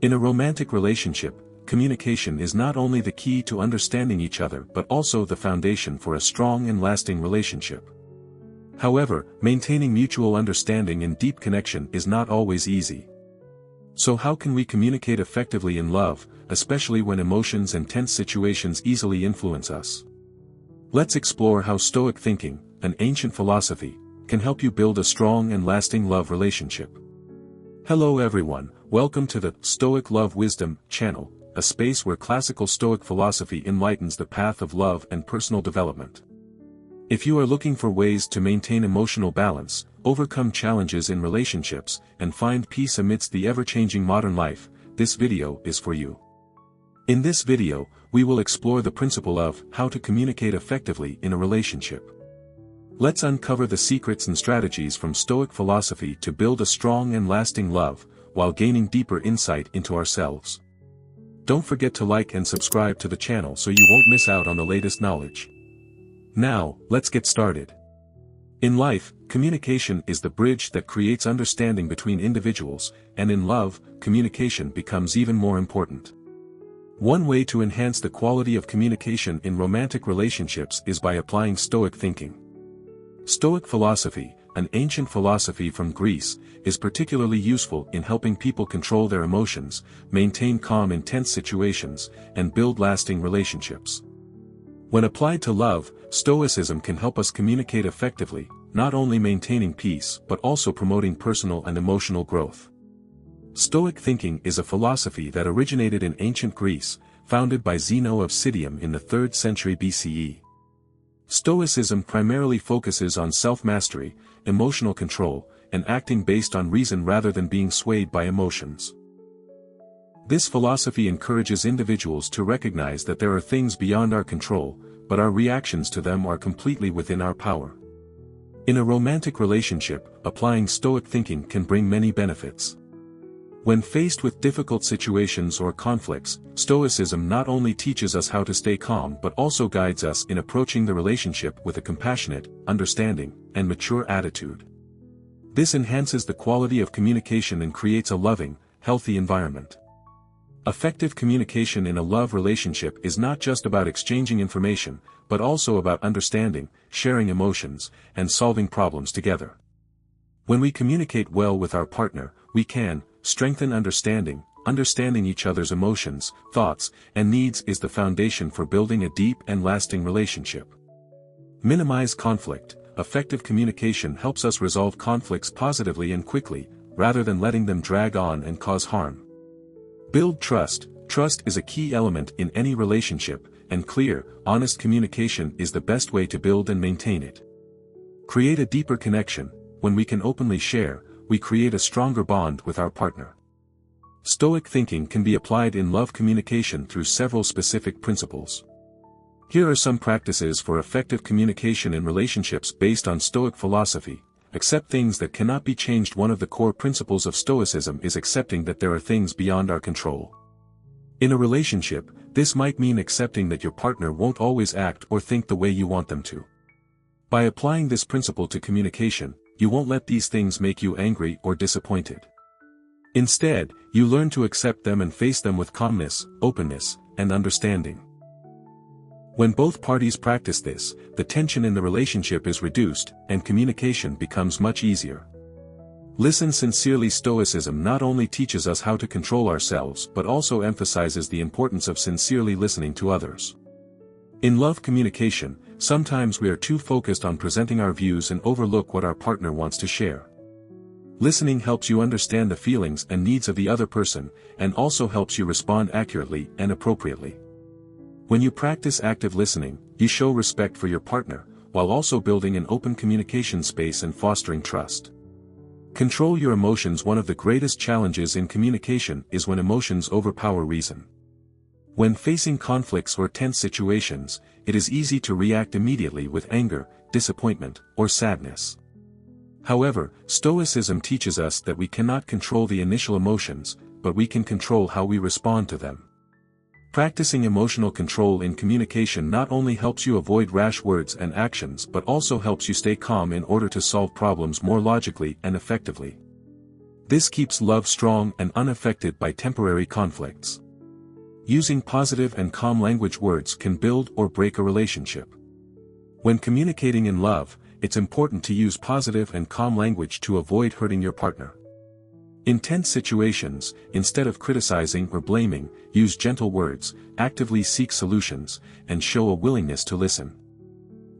In a romantic relationship, communication is not only the key to understanding each other but also the foundation for a strong and lasting relationship. However, maintaining mutual understanding and deep connection is not always easy. So how can we communicate effectively in love, especially when emotions and tense situations easily influence us? Let's explore how Stoic thinking, an ancient philosophy, can help you build a strong and lasting love relationship. Hello everyone, welcome to the Stoic Love Wisdom channel, a space where classical Stoic philosophy enlightens the path of love and personal development. If you are looking for ways to maintain emotional balance, overcome challenges in relationships, and find peace amidst the ever-changing modern life, this video is for you. In this video, we will explore the principle of how to communicate effectively in a relationship. Let's uncover the secrets and strategies from Stoic philosophy to build a strong and lasting love, while gaining deeper insight into ourselves. Don't forget to like and subscribe to the channel so you won't miss out on the latest knowledge. Now, let's get started. In life, communication is the bridge that creates understanding between individuals, and in love, communication becomes even more important. One way to enhance the quality of communication in romantic relationships is by applying Stoic thinking. Stoic philosophy, an ancient philosophy from Greece, is particularly useful in helping people control their emotions, maintain calm in tense situations, and build lasting relationships. When applied to love, Stoicism can help us communicate effectively, not only maintaining peace but also promoting personal and emotional growth. Stoic thinking is a philosophy that originated in ancient Greece, founded by Zeno of Citium in the 3rd century BCE. Stoicism primarily focuses on self-mastery, emotional control, and acting based on reason rather than being swayed by emotions. This philosophy encourages individuals to recognize that there are things beyond our control, but our reactions to them are completely within our power. In a romantic relationship, applying Stoic thinking can bring many benefits. When faced with difficult situations or conflicts, Stoicism not only teaches us how to stay calm but also guides us in approaching the relationship with a compassionate, understanding, and mature attitude. This enhances the quality of communication and creates a loving, healthy environment. Effective communication in a love relationship is not just about exchanging information, but also about understanding, sharing emotions, and solving problems together. When we communicate well with our partner, we can strengthen understanding each other's emotions, thoughts, and needs is the foundation for building a deep and lasting relationship. Minimize conflict. Effective communication helps us resolve conflicts positively and quickly, rather than letting them drag on and cause harm. Build trust. Trust is a key element in any relationship, and clear, honest communication is the best way to build and maintain it. Create a deeper connection. When we can openly share, we create a stronger bond with our partner. Stoic thinking can be applied in love communication through several specific principles. Here are some practices for effective communication in relationships based on Stoic philosophy. Accept things that cannot be changed. One of the core principles of Stoicism is accepting that there are things beyond our control. In a relationship, this might mean accepting that your partner won't always act or think the way you want them to. By applying this principle to communication, you won't let these things make you angry or disappointed. Instead, you learn to accept them and face them with calmness, openness, and understanding. When both parties practice this, the tension in the relationship is reduced, and communication becomes much easier. Listen sincerely. Stoicism not only teaches us how to control ourselves but also emphasizes the importance of sincerely listening to others. In love communication, sometimes we are too focused on presenting our views and overlook what our partner wants to share. Listening helps you understand the feelings and needs of the other person, and also helps you respond accurately and appropriately. When you practice active listening, you show respect for your partner, while also building an open communication space and fostering trust. Control your emotions. One of the greatest challenges in communication is when emotions overpower reason. When facing conflicts or tense situations, it is easy to react immediately with anger, disappointment, or sadness. However, Stoicism teaches us that we cannot control the initial emotions, but we can control how we respond to them. Practicing emotional control in communication not only helps you avoid rash words and actions but also helps you stay calm in order to solve problems more logically and effectively. This keeps love strong and unaffected by temporary conflicts. Using positive and calm language words can build or break a relationship. When communicating in love, it's important to use positive and calm language to avoid hurting your partner. In tense situations, instead of criticizing or blaming, use gentle words, actively seek solutions, and show a willingness to listen.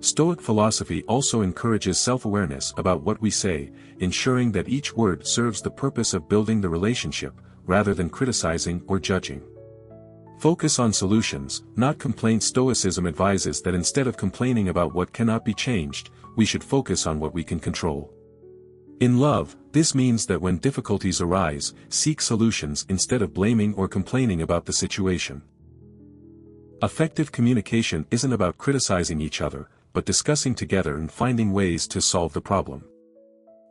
Stoic philosophy also encourages self-awareness about what we say, ensuring that each word serves the purpose of building the relationship, rather than criticizing or judging. Focus on solutions, not complaints. Stoicism advises that instead of complaining about what cannot be changed, we should focus on what we can control. In love, this means that when difficulties arise, seek solutions instead of blaming or complaining about the situation. Effective communication isn't about criticizing each other, but discussing together and finding ways to solve the problem.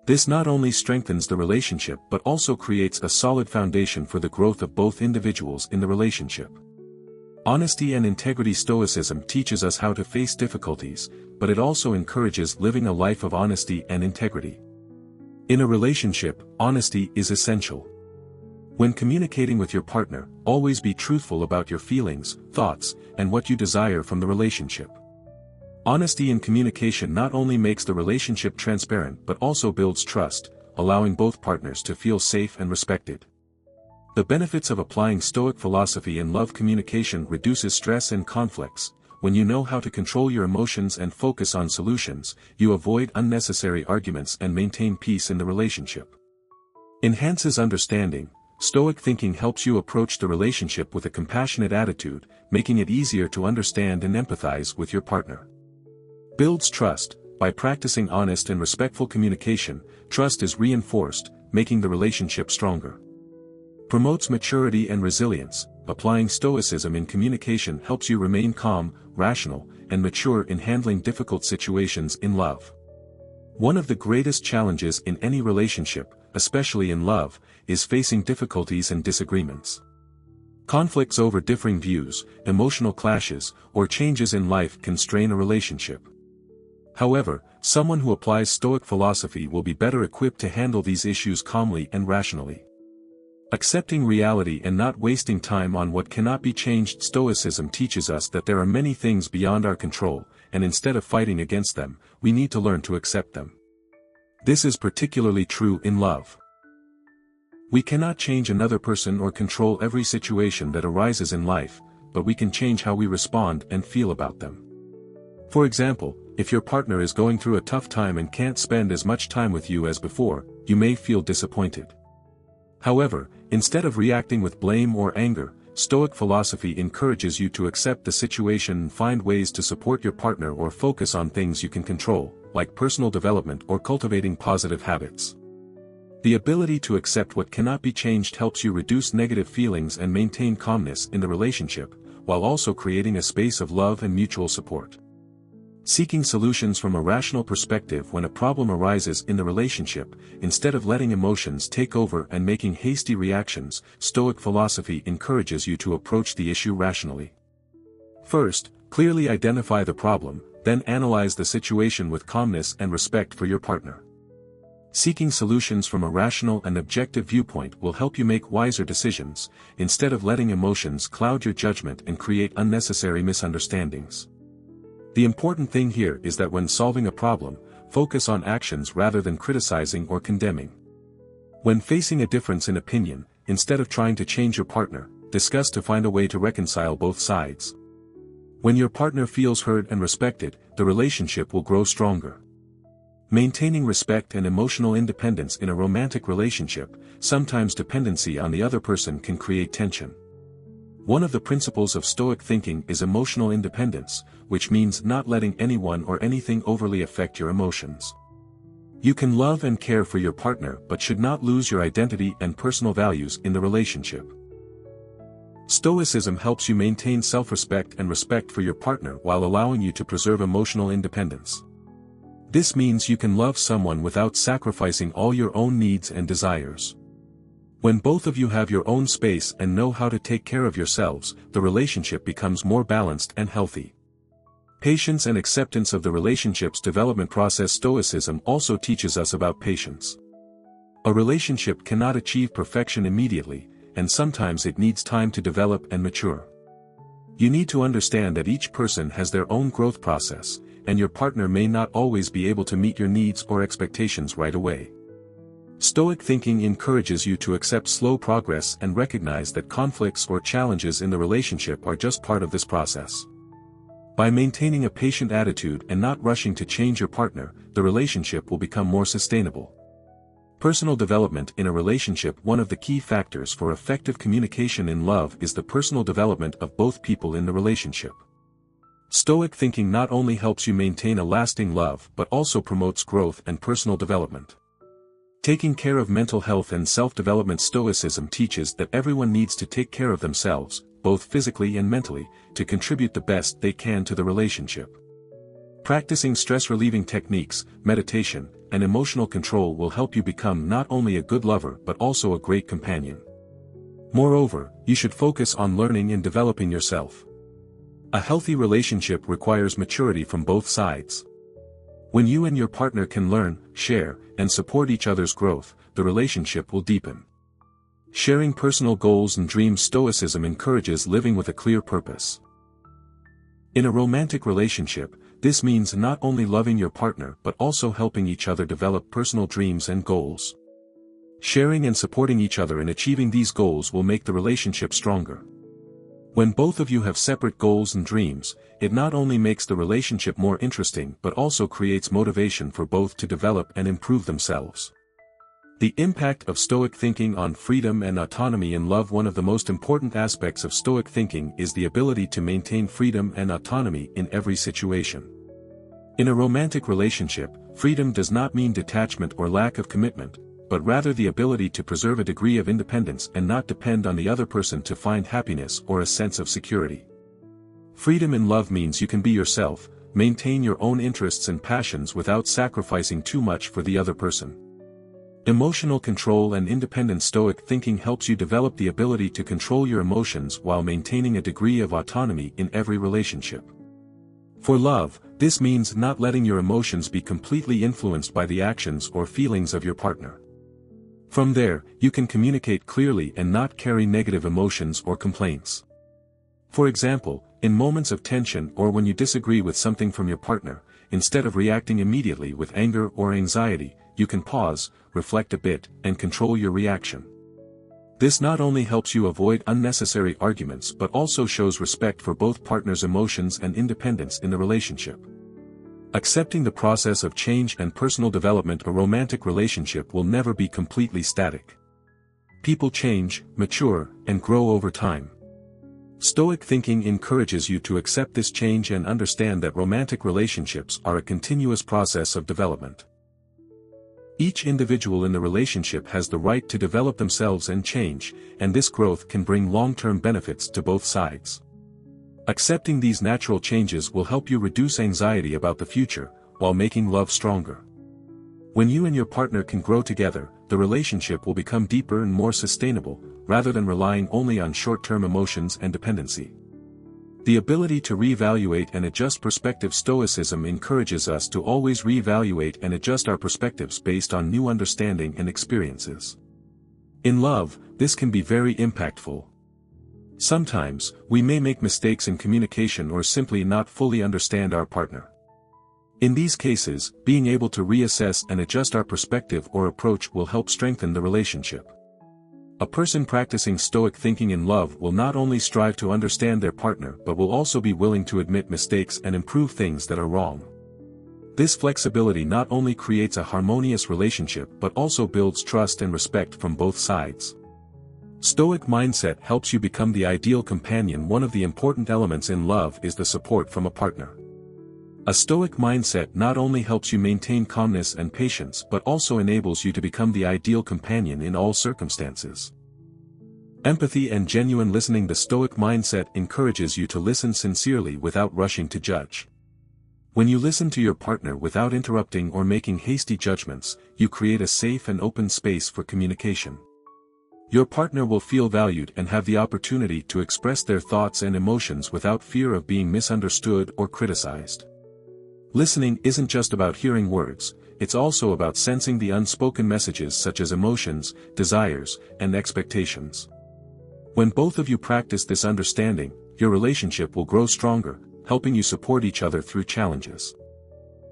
This not only strengthens the relationship but also creates a solid foundation for the growth of both individuals in the relationship. Honesty and integrity. Stoicism teaches us how to face difficulties, but it also encourages living a life of honesty and integrity. In a relationship, honesty is essential. When communicating with your partner, always be truthful about your feelings, thoughts, and what you desire from the relationship. Honesty in communication not only makes the relationship transparent but also builds trust, allowing both partners to feel safe and respected. The benefits of applying Stoic philosophy in love communication reduces stress and conflicts. When you know how to control your emotions and focus on solutions, you avoid unnecessary arguments and maintain peace in the relationship. Enhances understanding. Stoic thinking helps you approach the relationship with a compassionate attitude, making it easier to understand and empathize with your partner. Builds trust. By practicing honest and respectful communication, trust is reinforced, making the relationship stronger. Promotes maturity and resilience. Applying Stoicism in communication helps you remain calm, rational, and mature in handling difficult situations in love. One of the greatest challenges in any relationship, especially in love, is facing difficulties and disagreements. Conflicts over differing views, emotional clashes, or changes in life can strain a relationship. However, someone who applies Stoic philosophy will be better equipped to handle these issues calmly and rationally. Accepting reality and not wasting time on what cannot be changed. Stoicism teaches us that there are many things beyond our control, and instead of fighting against them, we need to learn to accept them. This is particularly true in love. We cannot change another person or control every situation that arises in life, but we can change how we respond and feel about them. For example, if your partner is going through a tough time and can't spend as much time with you as before, you may feel disappointed. However, instead of reacting with blame or anger, Stoic philosophy encourages you to accept the situation and find ways to support your partner or focus on things you can control, like personal development or cultivating positive habits. The ability to accept what cannot be changed helps you reduce negative feelings and maintain calmness in the relationship, while also creating a space of love and mutual support. Seeking solutions from a rational perspective. When a problem arises in the relationship, instead of letting emotions take over and making hasty reactions, Stoic philosophy encourages you to approach the issue rationally. First, clearly identify the problem, then analyze the situation with calmness and respect for your partner. Seeking solutions from a rational and objective viewpoint will help you make wiser decisions, instead of letting emotions cloud your judgment and create unnecessary misunderstandings. The important thing here is that when solving a problem, focus on actions rather than criticizing or condemning. When facing a difference in opinion, instead of trying to change your partner, discuss to find a way to reconcile both sides. When your partner feels heard and respected, the relationship will grow stronger. Maintaining respect and emotional independence. In a romantic relationship, sometimes dependency on the other person can create tension. One of the principles of Stoic thinking is emotional independence, which means not letting anyone or anything overly affect your emotions. You can love and care for your partner but should not lose your identity and personal values in the relationship. Stoicism helps you maintain self-respect and respect for your partner while allowing you to preserve emotional independence. This means you can love someone without sacrificing all your own needs and desires. When both of you have your own space and know how to take care of yourselves, the relationship becomes more balanced and healthy. Patience and acceptance of the relationship's development process. Stoicism also teaches us about patience. A relationship cannot achieve perfection immediately, and sometimes it needs time to develop and mature. You need to understand that each person has their own growth process, and your partner may not always be able to meet your needs or expectations right away. Stoic thinking encourages you to accept slow progress and recognize that conflicts or challenges in the relationship are just part of this process. By maintaining a patient attitude and not rushing to change your partner, the relationship will become more sustainable. Personal development in a relationship. One of the key factors for effective communication in love is the personal development of both people in the relationship. Stoic thinking not only helps you maintain a lasting love but also promotes growth and personal development. Taking care of mental health and self-development. Stoicism teaches that everyone needs to take care of themselves, both physically and mentally, to contribute the best they can to the relationship. Practicing stress-relieving techniques, meditation, and emotional control will help you become not only a good lover but also a great companion. Moreover, you should focus on learning and developing yourself. A healthy relationship requires maturity from both sides. When you and your partner can learn, share, and support each other's growth, the relationship will deepen. Sharing personal goals and dreams. Stoicism encourages living with a clear purpose. In a romantic relationship, this means not only loving your partner but also helping each other develop personal dreams and goals. Sharing and supporting each other in achieving these goals will make the relationship stronger. When both of you have separate goals and dreams, it not only makes the relationship more interesting but also creates motivation for both to develop and improve themselves. The impact of Stoic thinking on freedom and autonomy in love. One of the most important aspects of Stoic thinking is the ability to maintain freedom and autonomy in every situation. In a romantic relationship, freedom does not mean detachment or lack of commitment, but rather the ability to preserve a degree of independence and not depend on the other person to find happiness or a sense of security. Freedom in love means you can be yourself, maintain your own interests and passions without sacrificing too much for the other person. Emotional control and independent. Stoic thinking helps you develop the ability to control your emotions while maintaining a degree of autonomy in every relationship. For love, this means not letting your emotions be completely influenced by the actions or feelings of your partner. From there, you can communicate clearly and not carry negative emotions or complaints. For example, in moments of tension or when you disagree with something from your partner, instead of reacting immediately with anger or anxiety, you can pause, reflect a bit, and control your reaction. This not only helps you avoid unnecessary arguments but also shows respect for both partners' emotions and independence in the relationship. Accepting the process of change and personal development. A romantic relationship will never be completely static. People change, mature, and grow over time. Stoic thinking encourages you to accept this change and understand that romantic relationships are a continuous process of development. Each individual in the relationship has the right to develop themselves and change, and this growth can bring long-term benefits to both sides. Accepting these natural changes will help you reduce anxiety about the future, while making love stronger. When you and your partner can grow together, the relationship will become deeper and more sustainable, rather than relying only on short-term emotions and dependency. The ability to reevaluate and adjust perspective. Stoicism encourages us to always reevaluate and adjust our perspectives based on new understanding and experiences. In love, this can be very impactful. Sometimes, we may make mistakes in communication or simply not fully understand our partner. In these cases, being able to reassess and adjust our perspective or approach will help strengthen the relationship. A person practicing Stoic thinking in love will not only strive to understand their partner but will also be willing to admit mistakes and improve things that are wrong. This flexibility not only creates a harmonious relationship but also builds trust and respect from both sides. Stoic mindset helps you become the ideal companion. One of the important elements in love is the support from a partner. A Stoic mindset not only helps you maintain calmness and patience but also enables you to become the ideal companion in all circumstances. Empathy and genuine listening. The Stoic mindset encourages you to listen sincerely without rushing to judge. When you listen to your partner without interrupting or making hasty judgments, you create a safe and open space for communication. Your partner will feel valued and have the opportunity to express their thoughts and emotions without fear of being misunderstood or criticized. Listening isn't just about hearing words, it's also about sensing the unspoken messages such as emotions, desires, and expectations. When both of you practice this understanding, your relationship will grow stronger, helping you support each other through challenges.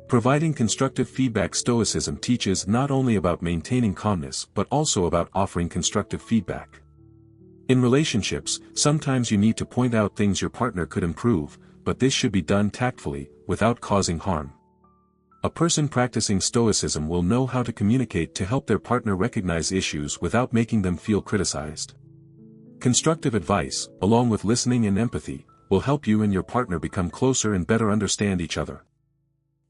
Providing constructive feedback. Stoicism teaches not only about maintaining calmness but also about offering constructive feedback. In relationships, sometimes you need to point out things your partner could improve, but this should be done tactfully, without causing harm. A person practicing Stoicism will know how to communicate to help their partner recognize issues without making them feel criticized. Constructive advice, along with listening and empathy, will help you and your partner become closer and better understand each other.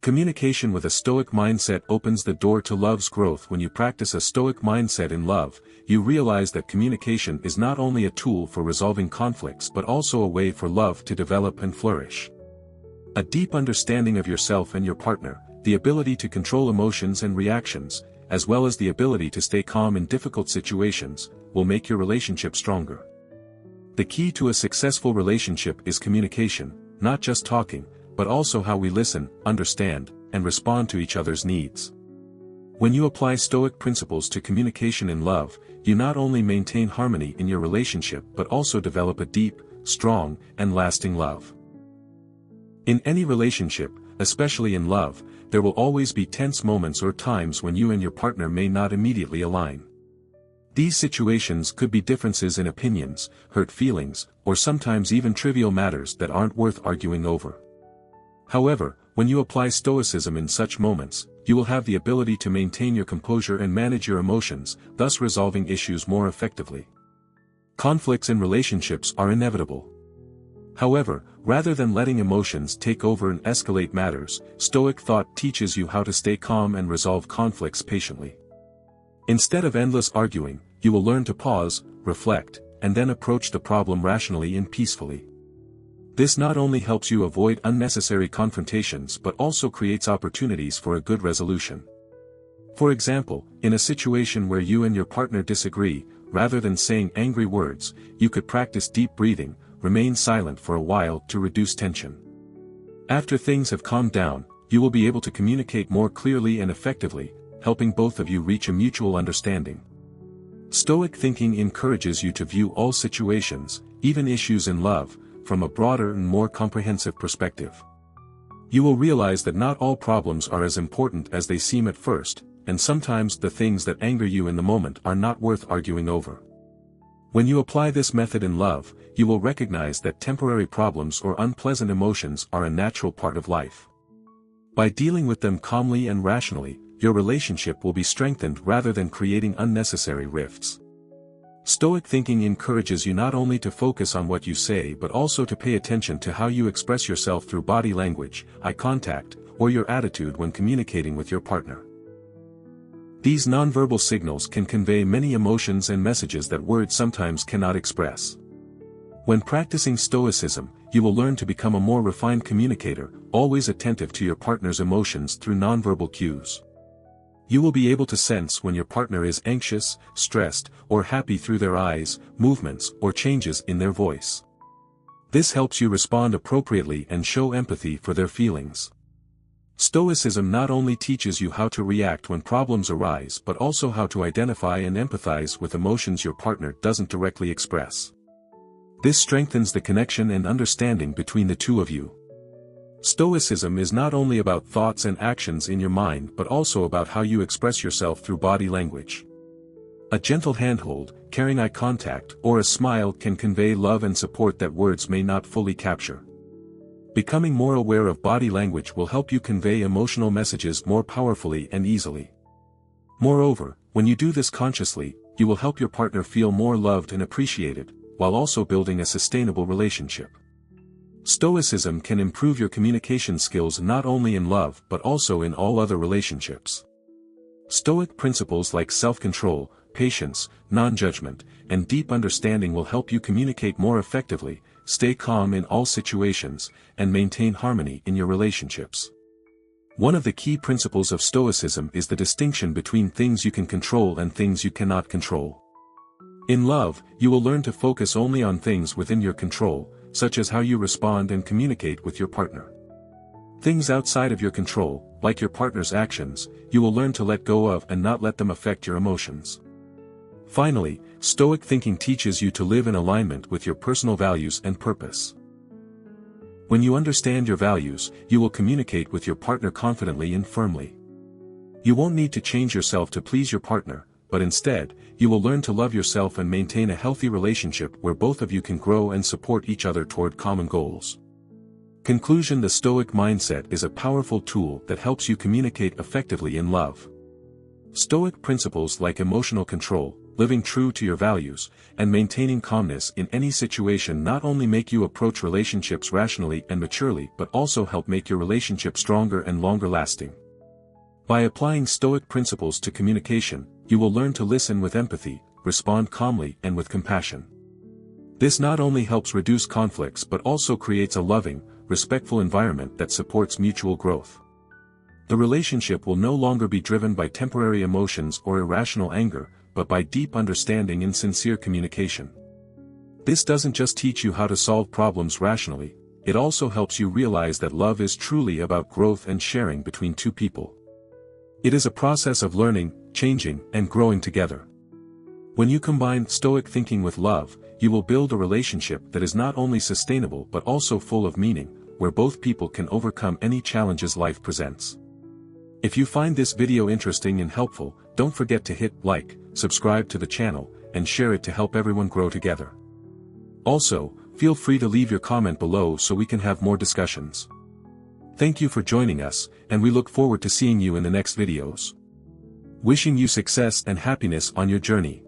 Communication with a Stoic mindset opens the door to love's growth. When you practice a Stoic mindset in love, you realize that communication is not only a tool for resolving conflicts but also a way for love to develop and flourish. A deep understanding of yourself and your partner, the ability to control emotions and reactions, as well as the ability to stay calm in difficult situations, will make your relationship stronger. The key to a successful relationship is communication, not just talking, but also how we listen, understand, and respond to each other's needs. When you apply Stoic principles to communication in love, you not only maintain harmony in your relationship but also develop a deep, strong, and lasting love. In any relationship, especially in love, there will always be tense moments or times when you and your partner may not immediately align. These situations could be differences in opinions, hurt feelings, or sometimes even trivial matters that aren't worth arguing over. However, when you apply Stoicism in such moments, you will have the ability to maintain your composure and manage your emotions, thus resolving issues more effectively. Conflicts in relationships are inevitable. However, rather than letting emotions take over and escalate matters, Stoic thought teaches you how to stay calm and resolve conflicts patiently. Instead of endless arguing, you will learn to pause, reflect, and then approach the problem rationally and peacefully. This not only helps you avoid unnecessary confrontations but also creates opportunities for a good resolution. For example, in a situation where you and your partner disagree, rather than saying angry words, you could practice deep breathing, remain silent for a while to reduce tension. After things have calmed down, you will be able to communicate more clearly and effectively, helping both of you reach a mutual understanding. Stoic thinking encourages you to view all situations, even issues in love, from a broader and more comprehensive perspective. You will realize that not all problems are as important as they seem at first, and sometimes the things that anger you in the moment are not worth arguing over. When you apply this method in love, you will recognize that temporary problems or unpleasant emotions are a natural part of life. By dealing with them calmly and rationally, your relationship will be strengthened rather than creating unnecessary rifts. Stoic thinking encourages you not only to focus on what you say but also to pay attention to how you express yourself through body language, eye contact, or your attitude when communicating with your partner. These nonverbal signals can convey many emotions and messages that words sometimes cannot express. When practicing Stoicism, you will learn to become a more refined communicator, always attentive to your partner's emotions through nonverbal cues. You will be able to sense when your partner is anxious, stressed, or happy through their eyes, movements, or changes in their voice. This helps you respond appropriately and show empathy for their feelings. Stoicism not only teaches you how to react when problems arise but also how to identify and empathize with emotions your partner doesn't directly express. This strengthens the connection and understanding between the two of you. Stoicism is not only about thoughts and actions in your mind but also about how you express yourself through body language. A gentle handhold, carrying eye contact, or a smile can convey love and support that words may not fully capture. Becoming more aware of body language will help you convey emotional messages more powerfully and easily. Moreover, when you do this consciously, you will help your partner feel more loved and appreciated, while also building a sustainable relationship. Stoicism can improve your communication skills not only in love but also in all other relationships. Stoic principles like self-control, patience, non-judgment, and deep understanding will help you communicate more effectively, stay calm in all situations, and maintain harmony in your relationships. One of the key principles of Stoicism is the distinction between things you can control and things you cannot control. In love, you will learn to focus only on things within your control, such as how you respond and communicate with your partner. Things outside of your control, like your partner's actions, you will learn to let go of and not let them affect your emotions. Finally, Stoic thinking teaches you to live in alignment with your personal values and purpose. When you understand your values, you will communicate with your partner confidently and firmly. You won't need to change yourself to please your partner, but instead, you will learn to love yourself and maintain a healthy relationship where both of you can grow and support each other toward common goals. Conclusion: the Stoic mindset is a powerful tool that helps you communicate effectively in love. Stoic principles like emotional control, living true to your values, and maintaining calmness in any situation not only make you approach relationships rationally and maturely but also help make your relationship stronger and longer lasting. By applying Stoic principles to communication, you will learn to listen with empathy, respond calmly and with compassion. This not only helps reduce conflicts but also creates a loving, respectful environment that supports mutual growth. The relationship will no longer be driven by temporary emotions or irrational anger, but by deep understanding and sincere communication. This doesn't just teach you how to solve problems rationally, it also helps you realize that love is truly about growth and sharing between two people. It is a process of learning, changing, and growing together. When you combine Stoic thinking with love, you will build a relationship that is not only sustainable but also full of meaning, where both people can overcome any challenges life presents. If you find this video interesting and helpful, don't forget to hit like, subscribe to the channel, and share it to help everyone grow together. Also, feel free to leave your comment below so we can have more discussions. Thank you for joining us, and we look forward to seeing you in the next videos. Wishing you success and happiness on your journey.